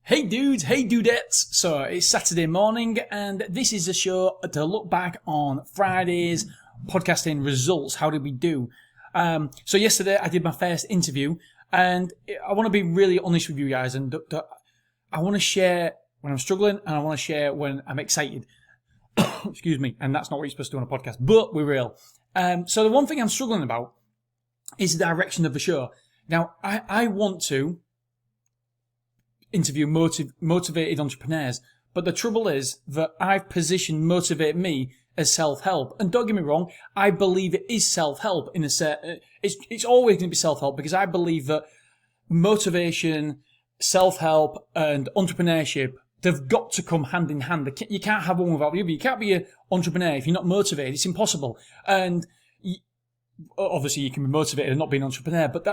Hey dudes, hey dudettes. So it's Saturday morning and this is a show to look back on Friday's podcasting results. How did we do? So yesterday I did my first interview and I want to be really honest with you guys, and I want to share when I'm struggling and I want to share when I'm excited. Excuse me. And that's not what you're supposed to do on a podcast, but we're real. So the one thing I'm struggling about is the direction of the show. Now, I want to interview motivated entrepreneurs, but the trouble is that I've positioned Motivate Me as self-help, and don't get me wrong, I believe it is self-help in a set. It's always going to be self-help because I believe that motivation, self-help, and entrepreneurship, they've got to come hand in hand. You can't have one without the other. You can't be an entrepreneur if you're not motivated. It's impossible. And obviously, you can be motivated and not be an entrepreneur, but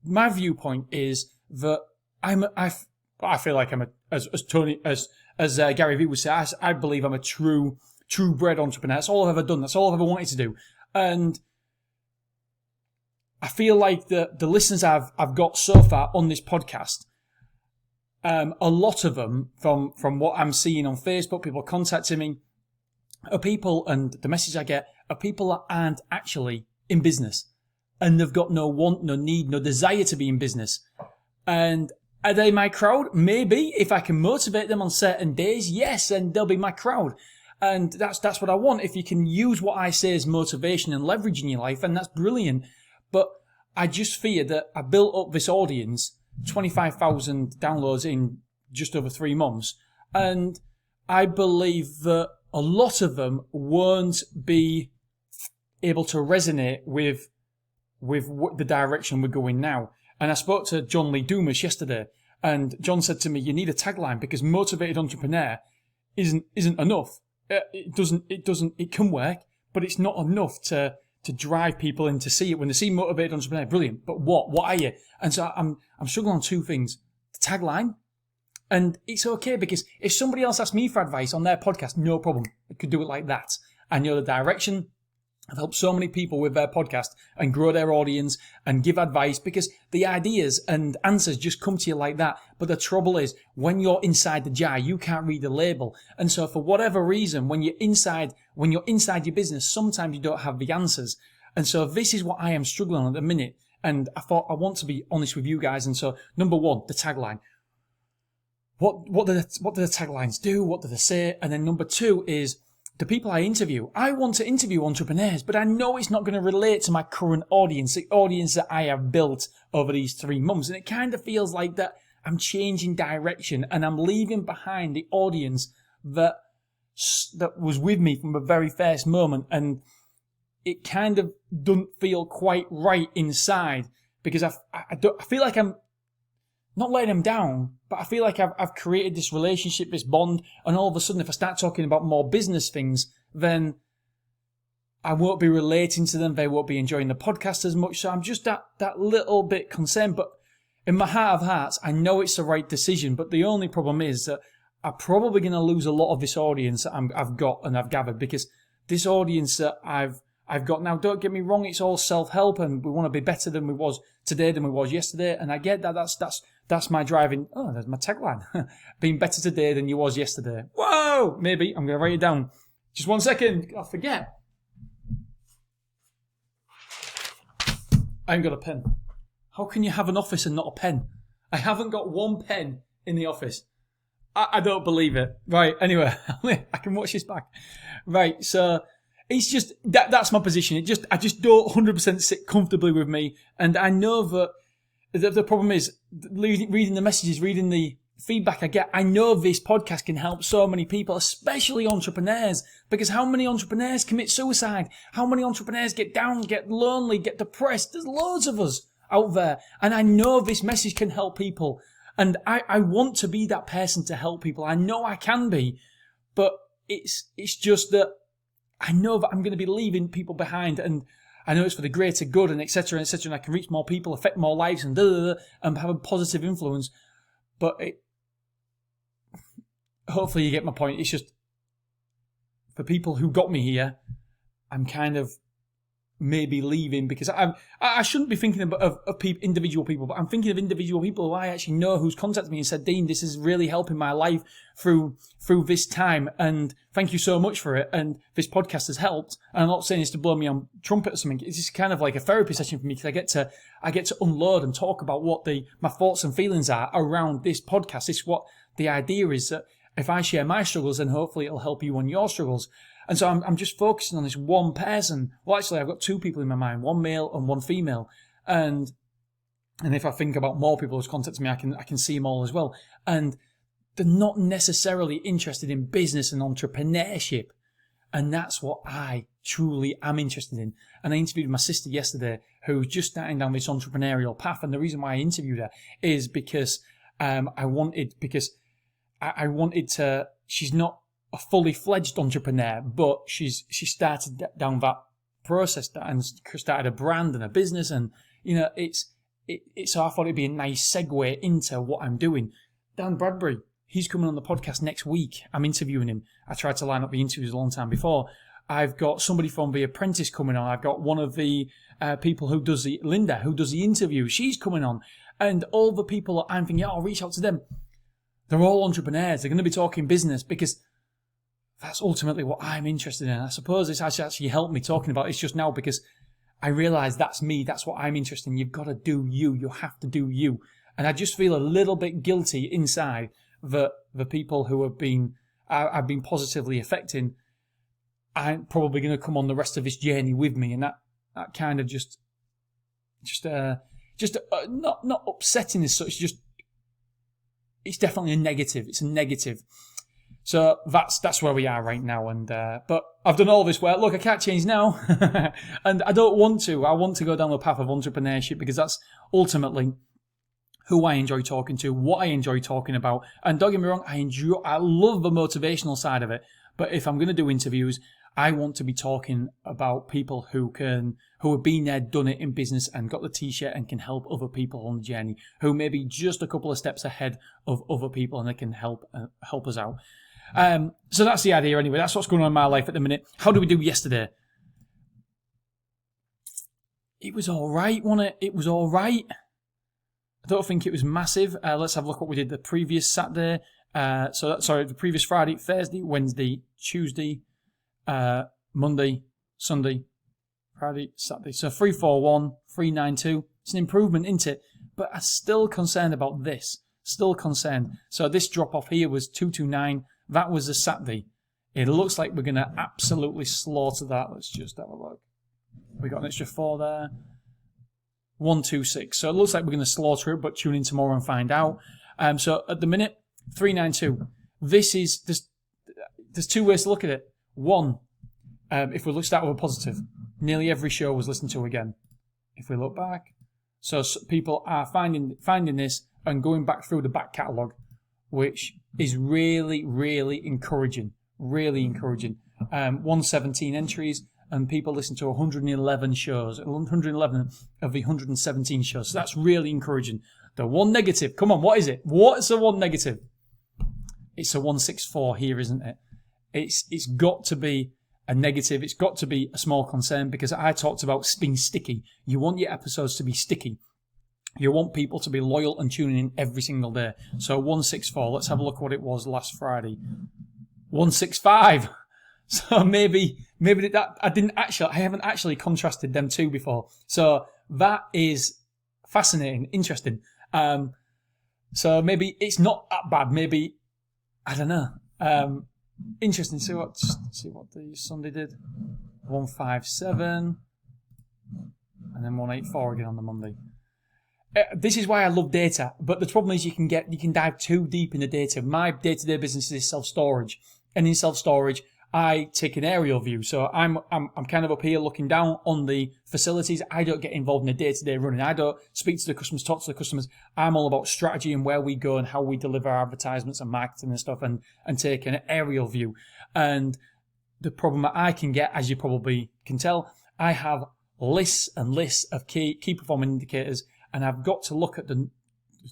my viewpoint is that I feel like I'm as Gary Vee would say, I believe I'm a true bred entrepreneur. That's all I've ever done. That's all I've ever wanted to do. And I feel like the listeners I've got so far on this podcast, a lot of them from what I'm seeing on Facebook, people contacting me, are people, and the message I get are people that aren't actually in business, and they've got no want, no need, no desire to be in business. And are they my crowd? Maybe. If I can motivate them on certain days, yes, and they'll be my crowd. And that's what I want. If you can use what I say as motivation and leverage in your life, and that's brilliant. But I just fear that I built up this audience, 25,000 downloads in just over 3 months, and I believe that a lot of them won't be able to resonate with the direction we're going now. And I spoke to John Lee Dumas yesterday, and John said to me, "You need a tagline because motivated entrepreneur isn't enough. It can work, but it's not enough to drive people in to see it. When they see motivated entrepreneur, brilliant. But what are you?" And so I'm struggling on 2 things: the tagline, and it's okay because if somebody else asks me for advice on their podcast, no problem, I could do it like that. I know the direction. I've helped so many people with their podcast and grow their audience and give advice because the ideas and answers just come to you like that. But the trouble is, when you're inside the jar, you can't read the label. And so for whatever reason, when you're inside your business, sometimes you don't have the answers. And so this is what I am struggling at the minute. And I thought I want to be honest with you guys. And so number 1, the tagline. What do the taglines do? What do they say? And then number 2 is the people I interview. I want to interview entrepreneurs, but I know it's not going to relate to my current audience, the audience that I have built over these 3 months. And it kind of feels like that I'm changing direction and I'm leaving behind the audience that was with me from the very first moment. And it kind of doesn't feel quite right inside because I feel like I'm not letting them down, but I feel like I've created this relationship, this bond, and all of a sudden if I start talking about more business things, then I won't be relating to them, they won't be enjoying the podcast as much, so I'm just that little bit concerned, but in my heart of hearts, I know it's the right decision, but the only problem is that I'm probably going to lose a lot of this audience that I've got and I've gathered, because this audience that I've got now, don't get me wrong, it's all self-help and we want to be better than we was today than we was yesterday, and I get that, that's my driving. Oh, there's my tagline. Being better today than you was yesterday. Whoa! Maybe. I'm going to write it down. Just 1 second. I'll forget. I ain't got a pen. How can you have an office and not a pen? I haven't got 1 pen in the office. I don't believe it. Right, anyway. I can watch this back. Right, so it's just, that's my position. I just don't 100% sit comfortably with me. And I know that the problem is reading the messages, reading the feedback I get. I know this podcast can help so many people, especially entrepreneurs, because how many entrepreneurs commit suicide? How many entrepreneurs get down, get lonely, get depressed? There's loads of us out there. And I know this message can help people. And I want to be that person to help people. I know I can be, but it's just that I know that I'm going to be leaving people behind, and I know it's for the greater good and etc. and I can reach more people, affect more lives and and have a positive influence. But hopefully you get my point. It's just for people who got me here, I'm kind of maybe leaving, because I shouldn't be thinking of individual people, but I'm thinking of individual people who I actually know who's contacted me and said, Dean, this is really helping my life through this time, and thank you so much for it, and this podcast has helped. And I'm not saying this to blow me on trumpet or something. It's just kind of like a therapy session for me, because I get to unload and talk about what my thoughts and feelings are around this podcast. It's what the idea is, that if I share my struggles, then hopefully it'll help you on your struggles. And so I'm just focusing on this one person. Well, actually, I've got two people in my mind, one male and one female. And if I think about more people who's contacted me, I can see them all as well. And they're not necessarily interested in business and entrepreneurship. And that's what I truly am interested in. And I interviewed my sister yesterday, who's just starting down this entrepreneurial path. And the reason why I interviewed her is because I wanted to, she's not a fully fledged entrepreneur, but she started down that process and started a brand and a business, and so I thought it'd be a nice segue into what I'm doing. Dan Bradbury, he's coming on the podcast next week. I'm interviewing him. I tried to line up the interviews a long time before. I've got somebody from The Apprentice coming on. I've got one of the people who does Linda, who does the interview. She's coming on, and all the people that I'm thinking, I'll reach out to them. They're all entrepreneurs. They're going to be talking business, because that's ultimately what I'm interested in. I suppose it's actually helped me talking about it just now, because I realise that's me. That's what I'm interested in. You've got to do you. You have to do you. And I just feel a little bit guilty inside that the people who I've been positively affecting aren't probably going to come on the rest of this journey with me. And that kind of just not upsetting as such. It's definitely a negative. It's a negative. So that's where we are right now. And but I've done all this work. Look, I can't change now, and I don't want to. I want to go down the path of entrepreneurship, because that's ultimately who I enjoy talking to, what I enjoy talking about. And don't get me wrong, I love the motivational side of it. But if I'm going to do interviews, I want to be talking about people who have been there, done it in business, and got the t-shirt and can help other people on the journey, who may be just a couple of steps ahead of other people, and they can help us out. So that's the idea anyway. That's what's going on in my life at the minute. How did we do yesterday? It was all right, wasn't it? It was all right. I don't think it was massive. Let's have a look what we did the previous Saturday. The previous Friday, Thursday, Wednesday, Tuesday, Monday, Sunday, Friday, Saturday. So 341, 392. It's an improvement, isn't it? But I'm still concerned about this. Still concerned. So this drop off here was 229. That was a Saturday. It looks like we're going to absolutely slaughter that. Let's just have a look. We got an extra 4 there. 126. So it looks like we're going to slaughter it, but tune in tomorrow and find out. So at the minute, 392. There's two ways to look at it. One, if we start with a positive, nearly every show was listened to again. If we look back, so people are finding this and going back through the back catalogue, which is really, really encouraging. Really encouraging. 117 entries, and people listen to 111 shows, 111 of the 117 shows. So that's really encouraging. The one negative, come on, what is it? What's the one negative? It's a 164 here, isn't it? It's got to be a negative. It's got to be a small concern, because I talked about being sticky. You want your episodes to be sticky. You want people to be loyal and tuning in every single day. So 164. Let's have a look at what it was last Friday. 165. So maybe that I haven't actually contrasted them two before. So that is fascinating, interesting. So maybe it's not that bad. Maybe I don't know. Interesting. See what the Sunday did. 157, and then 184 again on the Monday. This is why I love data, but the problem is you can dive too deep in the data. My day-to-day business is self-storage, and in self-storage, I take an aerial view. So I'm kind of up here looking down on the facilities. I don't get involved in the day-to-day running. I don't speak to the customers, talk to the customers. I'm all about strategy and where we go and how we deliver our advertisements and marketing and stuff, and take an aerial view. And the problem that I can get, as you probably can tell, I have lists and lists of key performance indicators, and I've got to look at the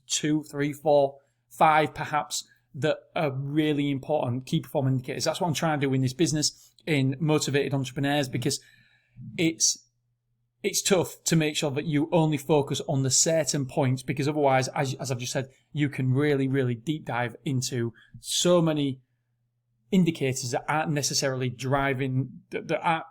2, 3, 4, 5 perhaps that are really important key performance indicators. That's what I'm trying to do in this business, in Motivated Entrepreneurs, because it's it's tough to make sure that you only focus on the certain points, because otherwise, as I've just said, you can really, really deep dive into so many indicators that aren't necessarily that aren't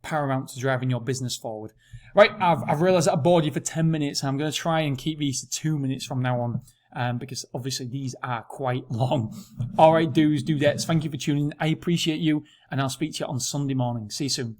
paramount to driving your business forward. Right, I've realised that I bored you for 10 minutes, and I'm going to try and keep these to 2 minutes from now on, because obviously these are quite long. All right, dudes, dudettes, thank you for tuning in. I appreciate you, and I'll speak to you on Sunday morning. See you soon.